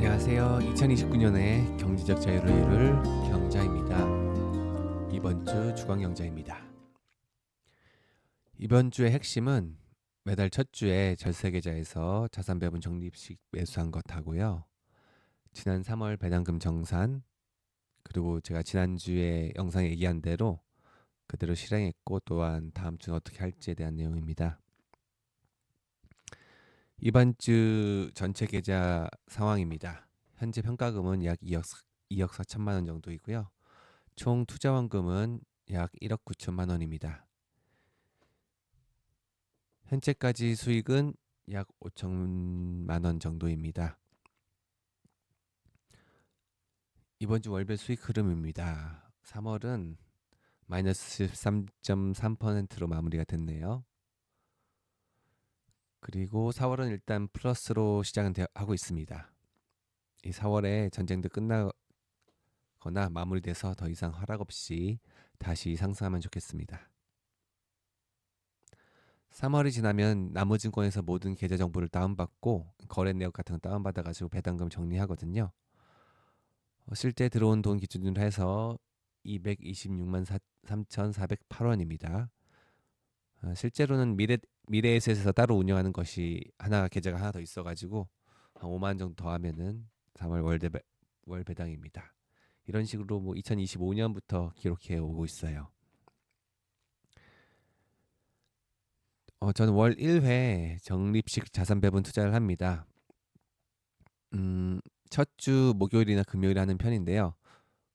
안녕하세요. 2029년의 경제적 자유를 이룰 경자입니다. 이번 주 주간경제입니다. 이번 주의 핵심은 매달 첫 주에 절세계좌에서 자산 배분 적립식 매수한 것하고요. 지난 3월 배당금 정산, 그리고 제가 지난주에 영상에 얘기한 대로 그대로 실행했고, 또한 다음 주는 어떻게 할지에 대한 내용입니다. 이번 주 전체 계좌 상황입니다. 현재 평가금은 약 2억 4천만 원 정도이고요. 총 투자 원금은 약 1억 9천만 원입니다. 현재까지 수익은 약 5천만 원 정도입니다. 이번 주 월별 수익 흐름입니다. 3월은 마이너스 13.3%로 마무리가 됐네요. 그리고 4월은 일단 플러스로 시작은 하고 있습니다. 이 4월에 전쟁도 끝나거나 마무리돼서 더 이상 하락 없이 다시 상승하면 좋겠습니다. 3월이 지나면 나무증권에서 모든 계좌 정보를 다운받고 거래 내역 같은 거 다운받아가지고 배당금 정리하거든요. 실제 들어온 돈 기준으로 해서 226만 3,408원입니다. 실제로는 미래에셋에서 따로 운영하는 것이 계좌가 하나 더 있어가지고 한 5만 원 정도 더하면은 3월 월 배당입니다. 이런 식으로 뭐 2025년부터 기록해 오고 있어요. 저는 월 1회 적립식 자산 배분 투자를 합니다. 첫 주 목요일이나 금요일에 하는 편인데요.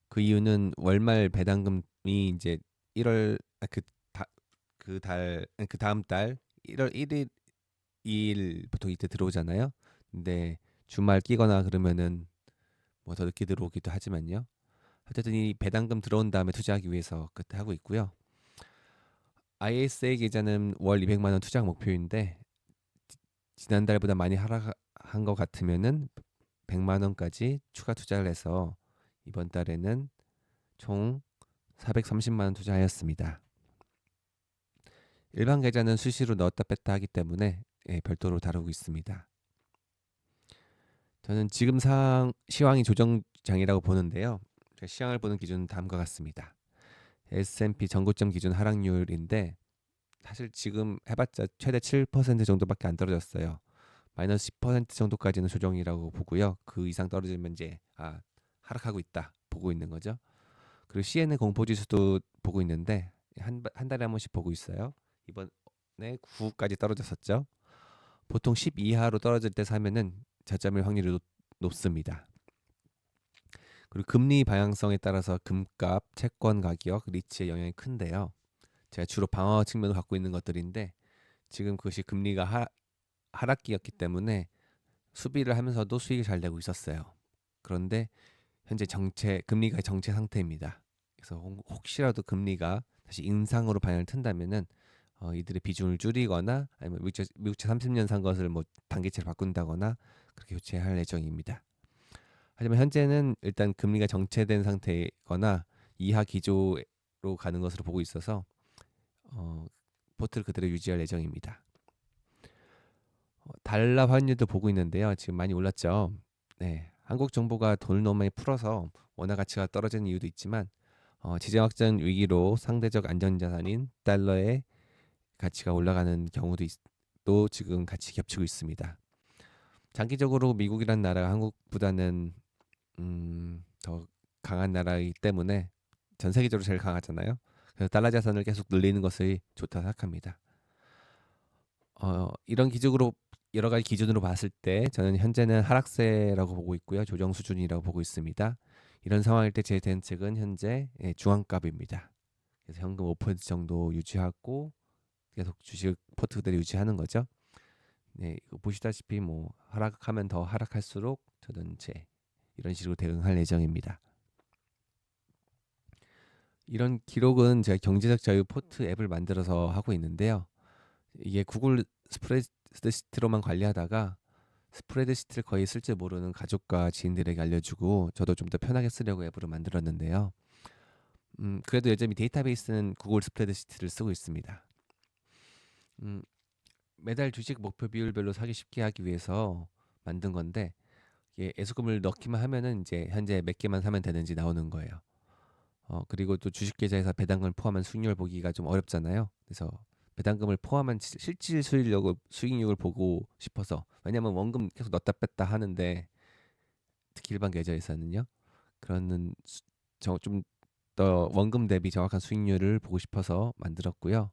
그 이유는 월말 배당금이 이제 1월 그 다음 달 1월 1일 2일 보통 이때 들어오잖아요. 근데 주말 끼거나 그러면은 뭐 더 늦게 들어오기도 하지만요. 어쨌든 이 배당금 들어온 다음에 투자하기 위해서 그때 하고 있고요. ISA 계좌는 월 200만 원 투자 목표인데 지난달보다 많이 하락한 것 같으면은 100만 원까지 추가 투자를 해서 이번 달에는 총 430만 원 투자하였습니다. 일반 계좌는 수시로 넣었다 뺐다 하기 때문에 별도로 다루고 있습니다. 저는 지금 시황이 조정장이라고 보는데요. 시황을 보는 기준은 다음과 같습니다. S&P 전고점 기준 하락률인데 사실 지금 해봤자 최대 7% 정도밖에 안 떨어졌어요. 마이너스 10% 정도까지는 조정이라고 보고요. 그 이상 떨어지면 이제 하락하고 있다 보고 있는 거죠. 그리고 CNN 공포지수도 보고 있는데 한 달에 한 번씩 보고 있어요. 이번에 9까지 떨어졌었죠. 보통 10 이하로 떨어질 때 사면은 저점일 확률이 높습니다. 그리고 금리 방향성에 따라서 금값, 채권 가격, 리츠의 영향이 큰데요. 제가 주로 방어 측면을 갖고 있는 것들인데 지금 그것이 금리가 하락기였기 때문에 수비를 하면서도 수익이 잘 내고 있었어요. 그런데 현재 금리가 정체 상태입니다. 그래서 혹시라도 금리가 다시 인상으로 방향을 튼다면은 이들의 비중을 줄이거나 아니면 미국채 30년 산 것을 뭐 단기채로 바꾼다거나 그렇게 교체할 예정입니다. 하지만 현재는 일단 금리가 정체된 상태거나 이하 기조로 가는 것으로 보고 있어서 포트를 그대로 유지할 예정입니다. 달러 환율도 보고 있는데요. 지금 많이 올랐죠. 네, 한국 정부가 돈을 너무 많이 풀어서 원화 가치가 떨어지는 이유도 있지만 지정 확전 위기로 상대적 안전자산인 달러의 가치가 올라가는 경우도 또 지금 같이 겹치고 있습니다. 장기적으로 미국이란 나라가 한국보다는 더 강한 나라이기 때문에 전 세계적으로 제일 강하잖아요. 그래서 달러 자산을 계속 늘리는 것이 좋다 생각합니다. 이런 기준으로 여러 가지 기준으로 봤을 때 저는 현재는 하락세라고 보고 있고요. 조정 수준이라고 보고 있습니다. 이런 상황일 때 제 대책은 현재 중앙값입니다. 그래서 현금 5% 정도 유지하고 계속 주식 포트 그대로 유지하는 거죠. 네, 이거 보시다시피 뭐 하락하면 더 하락할수록 저는 이런 식으로 대응할 예정입니다. 이런 기록은 제가 경제적 자유 포트 앱을 만들어서 하고 있는데요. 이게 구글 스프레드시트로만 관리하다가 스프레드시트를 거의 쓸 줄 모르는 가족과 지인들에게 알려주고 저도 좀 더 편하게 쓰려고 앱으로 만들었는데요. 그래도 여전히 데이터베이스는 구글 스프레드시트를 쓰고 있습니다. 매달 주식 목표 비율별로 사기 쉽게 하기 위해서 만든 건데 이게 예수금을 넣기만 하면은 이제 현재 몇 개만 사면 되는지 나오는 거예요. 그리고 또 주식 계좌에서 배당금을 포함한 수익률 보기가 좀 어렵잖아요. 그래서 배당금을 포함한 실질 수익률을 보고 싶어서, 왜냐면 원금 계속 넣었다 뺐다 하는데 특히 일반 계좌에서는요. 그런 좀 더 원금 대비 정확한 수익률을 보고 싶어서 만들었고요.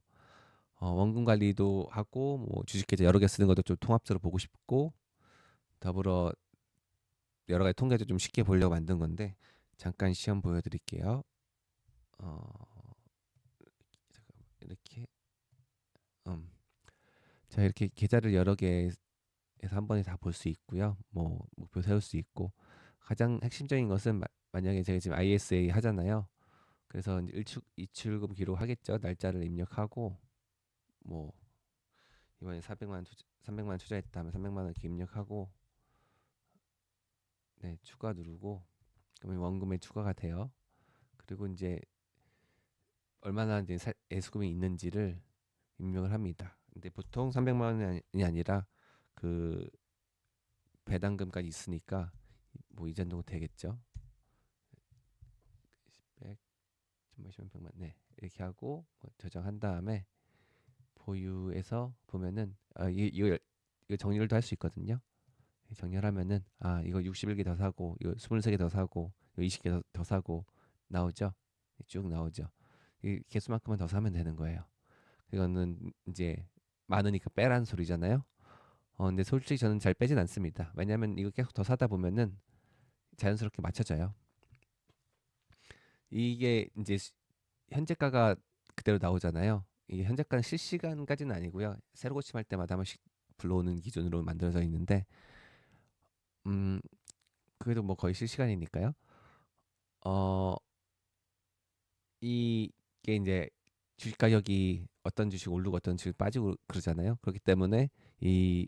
원금 관리도 하고 뭐 주식 계좌 여러 개 쓰는 것도 좀 통합적으로 보고 싶고, 더불어 여러 가지 통계도 좀 쉽게 보려고 만든 건데 잠깐 시험 보여드릴게요. 어, 이렇게 자, 이렇게 계좌를 여러 개에서 한 번에 다 볼 수 있고요. 뭐 목표 세울 수 있고, 가장 핵심적인 것은 만약에 제가 지금 ISA 하잖아요. 그래서 이제 이출금 기록하겠죠. 날짜를 입력하고, 뭐 이번에 300만 원 투자했다 하면 300만 원 이렇게 입력하고, 네, 추가 누르고, 그러면 원금에 추가가 돼요. 그리고 이제 얼마나 이제 예수금이 있는지를 입력을 합니다. 근데 보통 300만 원이 아니라 그 배당금까지 있으니까 뭐 이 정도 되겠죠. 100, 1000만, 100만, 네, 이렇게 하고 뭐 저장한 다음에 보유에서 보면은 이거 정리를 할 수 있거든요. 정렬하면은 이거 61개 더 사고, 이거 23개 더 사고, 이거 20개 더 사고 나오죠. 쭉 나오죠. 이 개수만큼만 더 사면 되는 거예요. 이거는 이제 많으니까 빼라는 소리잖아요. 근데 솔직히 저는 잘 빼진 않습니다. 왜냐면 이거 계속 더 사다 보면은 자연스럽게 맞춰져요. 이게 이제 현재가가 그대로 나오잖아요. 이게 현재가는 실시간까지는 아니고요. 새로 고침할 때마다 한 번씩 불러오는 기준으로 만들어져 있는데, 음, 그래도 뭐 거의 실시간이니까요. 어, 이게 이제 주식 가격이 어떤 주식 오르고 어떤 주식 빠지고 그러잖아요. 그렇기 때문에 이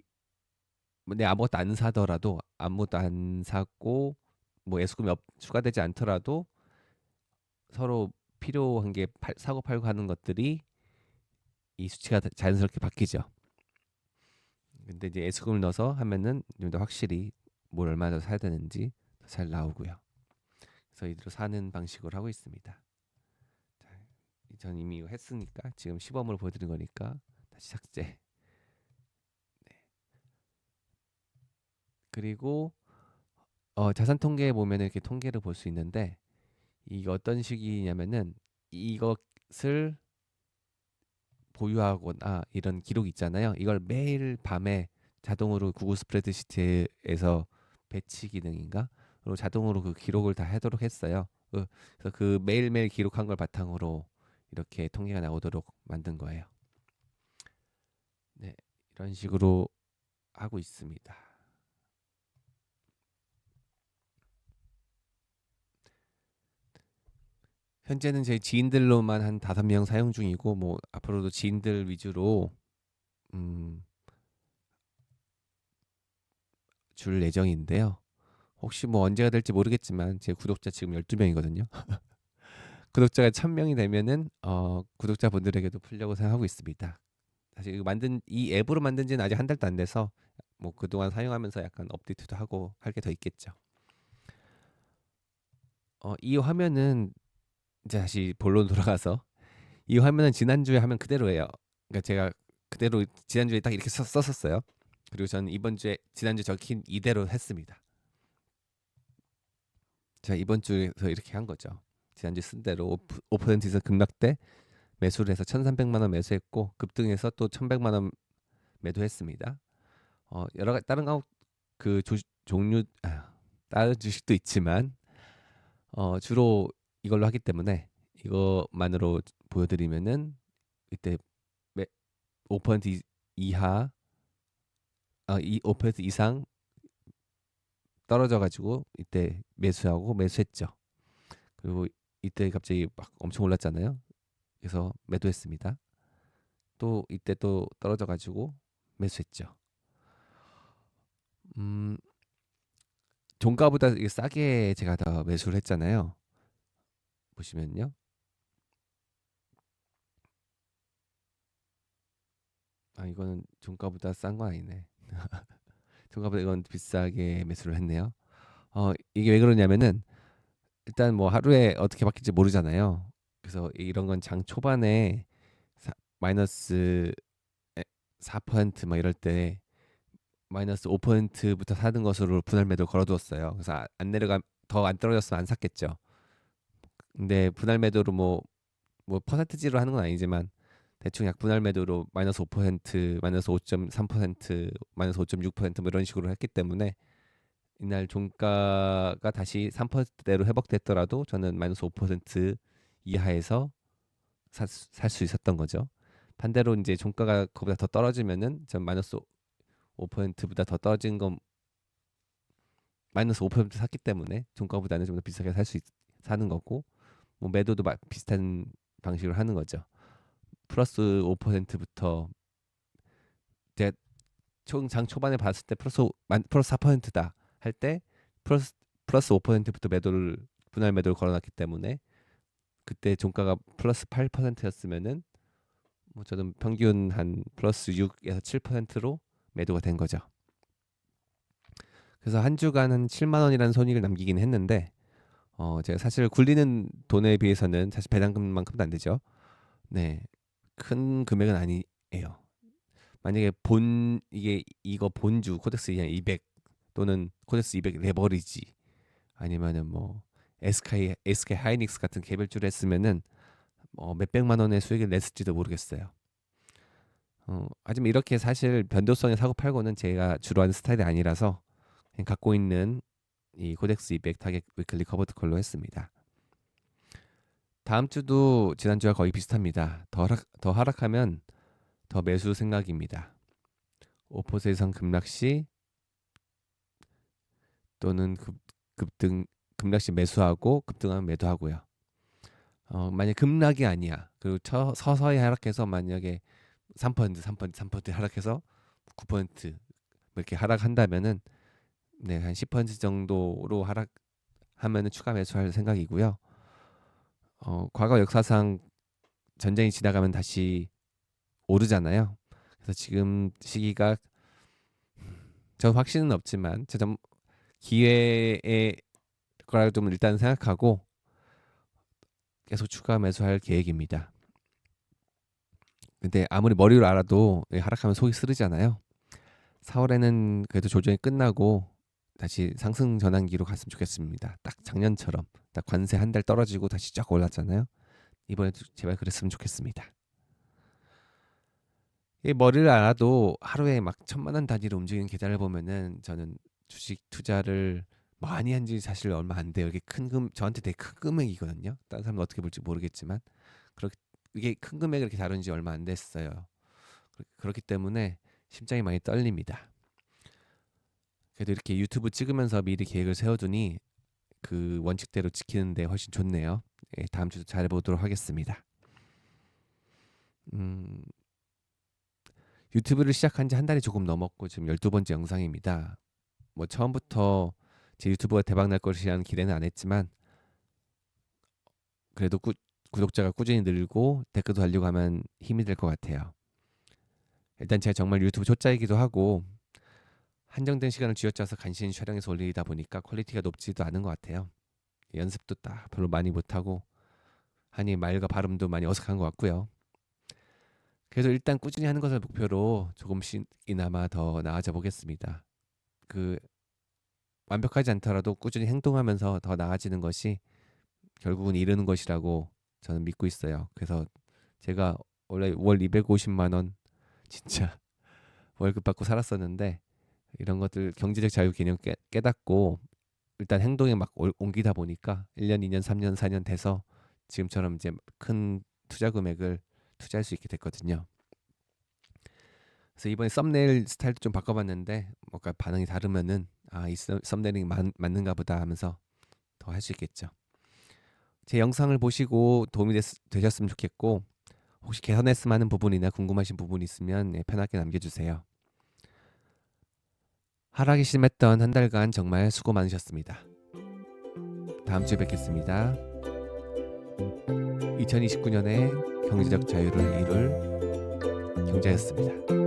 내 아무것도 안 사더라도, 아무것도 안 사고 뭐 예수금이 추가되지 않더라도 서로 필요한 게 사고 팔고 하는 것들이 이 수치가 자연스럽게 바뀌죠. 근데 이제 예수금을 넣어서 하면은 좀 더 확실히 뭘 얼마나 더 사야 되는지 더 잘 나오고요. 그래서 이대로 사는 방식으로 하고 있습니다. 자, 전 이미 이거 했으니까 지금 시범으로 보여드린 거니까 다시 삭제. 그리고 자산 통계에 보면 이렇게 통계를 볼 수 있는데, 이게 어떤 식이냐면은 이것을 보유하거나 이런 기록 있잖아요. 이걸 매일 밤에 자동으로 구글 스프레드시트에서 배치 기능인가? 그리고 자동으로 그 기록을 다 하도록 했어요. 그래서 그 매일매일 기록한 걸 바탕으로 이렇게 통계가 나오도록 만든 거예요. 네, 이런 식으로 하고 있습니다. 현재는 제 지인들로만 한 5명 사용 중이고, 뭐 앞으로도 지인들 위주로 음, 줄 예정인데요. 혹시 뭐 언제가 될지 모르겠지만 제 구독자 지금 12명이거든요. 구독자가 1000명이 되면은 구독자분들에게도 풀려고 생각하고 있습니다. 사실 이거 만든 이 앱으로 만든 지는 아직 한 달도 안 돼서 뭐 그동안 사용하면서 약간 업데이트도 하고 할 게 더 있겠죠. 이 화면은 이제 다시 본론 돌아가서, 이 화면은 지난주에 화면 그대로예요. 그러니까 제가 그대로 지난주에 딱 이렇게 썼었어요. 그리고 저는 이번 주에 지난주 적힌 이대로 했습니다. 제가 이번 주에서 이렇게 한 거죠. 지난주 쓴 대로 5% 이상 급락 때 매수를 해서 1,300만 원 매수했고, 급등해서 또 1,100만 원 매도했습니다. 여러 가지 다른 종류, 다른 주식도 있지만 주로 이걸로 하기 때문에 이것만으로 보여드리면은 이때 5% 이하, 5% 이상 떨어져 가지고 이때 매수했죠. 그리고 이때 갑자기 막 엄청 올랐잖아요. 그래서 매도했습니다. 또 이때 또 떨어져 가지고 매수했죠. 음, 종가보다 이게 싸게 제가 더 매수를 했잖아요. 보시면요. 이거는 종가보다 싼 건 아니네. 종가보다 이건 비싸게 매수를 했네요. 이게 왜 그러냐면은 일단 뭐 하루에 어떻게 바뀔지 모르잖아요. 그래서 이런 건 장 초반에 마이너스 4%막 이럴 때 마이너스 5%부터 사는 것으로 분할 매도 걸어두었어요. 그래서 안 내려가 더 안 떨어졌으면 안 샀겠죠. 근데 분할 매도로 뭐 퍼센트지로 하는 건 아니지만 대충 약 분할 매도로 마이너스 5%, 마이너스 5.3%, 마이너스 5.6%뭐 이런 식으로 했기 때문에 이날 종가가 다시 3%대로 회복됐더라도 저는 마이너스 5% 이하에서 살 수 있었던 거죠. 반대로 이제 종가가 그보다 더 떨어지면은 전 마이너스 5%보다 더 떨어진 건 마이너스 5% 샀기 때문에 종가보다는 좀 더 비싸게 사는 거고, 뭐 매도도 비슷한 방식으로 하는 거죠. 플러스 5%부터 장 초반에 봤을 때 플러스 4%다 할 때 플러스 5%부터 분할 매도를 걸어놨기 때문에 그때 종가가 플러스 8%였으면은 뭐 저는 평균 한 플러스 6에서 7%로 매도가 된 거죠. 그래서 한 주간 한 7만 원이라는 손익을 남기긴 했는데 제가 사실 굴리는 돈에 비해서는 사실 배당금만큼도 안 되죠. 네, 큰 금액은 아니에요. 만약에 이거 본주 코덱스 그냥 200 또는 코덱스 200 레버리지 아니면은 뭐 SK 하이닉스 같은 개별주를 했으면은 몇백만 원의 수익을 냈을지도 모르겠어요. 하지만 이렇게 사실 변동성의 사고 팔고는 제가 주로 하는 스타일이 아니라서 그냥 갖고 있는 이 코덱스 200 타겟 위클리 커버드 컬로 했습니다. 다음 주도 지난주와 거의 비슷합니다. 더 하락하면 더 매수 생각입니다. 5% 이상 급락 시 또는 급등 급락 시 매수하고 급등하면 매도하고요. 만약 급락이 아니야. 그리고 서서히 하락해서 만약에 3% 하락해서 9% 이렇게 하락한다면은 네, 한 10% 정도로 하락하면은 추가 매수할 생각이고요. 과거 역사상 전쟁이 지나가면 다시 오르잖아요. 그래서 지금 시기가 저 확신은 없지만 저 기회의 거라고 좀 일단 생각하고 계속 추가 매수할 계획입니다. 근데 아무리 머리로 알아도 하락하면 속이 쓰리잖아요. 4월에는 그래도 조정이 끝나고 다시 상승 전환기로 갔으면 좋겠습니다. 딱 작년처럼 딱 관세 한 달 떨어지고 다시 쫙 올랐잖아요. 이번에도 제발 그랬으면 좋겠습니다. 이 머리를 알아도 하루에 막 1,000만 원 단위로 움직이는 계좌를 보면은 저는 주식 투자를 많이 한 지 사실 얼마 안 돼요. 이게 저한테 되게 큰 금액이거든요. 다른 사람은 어떻게 볼지 모르겠지만 이게 큰 금액을 이렇게 다룬 지 얼마 안 됐어요. 그렇기 때문에 심장이 많이 떨립니다. 그래도 이렇게 유튜브 찍으면서 미리 계획을 세워두니 그 원칙대로 지키는데 훨씬 좋네요. 예, 다음 주도 잘해보도록 하겠습니다. 음, 유튜브를 시작한 지 한 달이 조금 넘었고 지금 12번째 영상입니다. 뭐 처음부터 제 유튜브가 대박 날 것이라는 기대는 안 했지만 그래도 구독자가 꾸준히 늘고 댓글도 달리고 하면 힘이 될 것 같아요. 일단 제가 정말 유튜브 초짜이기도 하고 한정된 시간을 쥐어짜서 간신히 촬영해서 올리다 보니까 퀄리티가 높지도 않은 것 같아요. 연습도 딱 별로 많이 못하고 하니 말과 발음도 많이 어색한 것 같고요. 그래도 일단 꾸준히 하는 것을 목표로 조금씩이나마 더 나아져 보겠습니다. 그 완벽하지 않더라도 꾸준히 행동하면서 더 나아지는 것이 결국은 이르는 것이라고 저는 믿고 있어요. 그래서 제가 원래 월 250만 원 진짜 월급 받고 살았었는데 이런 것들 경제적 자유 개념 깨닫고 일단 행동에 막 옮기다 보니까 1년, 2년, 3년, 4년 돼서 지금처럼 이제 큰 투자 금액을 투자할 수 있게 됐거든요. 그래서 이번에 썸네일 스타일도 좀 바꿔봤는데 뭔가 반응이 다르면은 이 썸네일이 맞는가 보다 하면서 더 할 수 있겠죠. 제 영상을 보시고 도움이 되셨으면 좋겠고 혹시 개선했으면 하는 부분이나 궁금하신 부분이 있으면 편하게 남겨주세요. 하락이 심했던 한 달간 정말 수고 많으셨습니다. 다음 주에 뵙겠습니다. 2029년에 경제적 자유를 이룰 경자였습니다.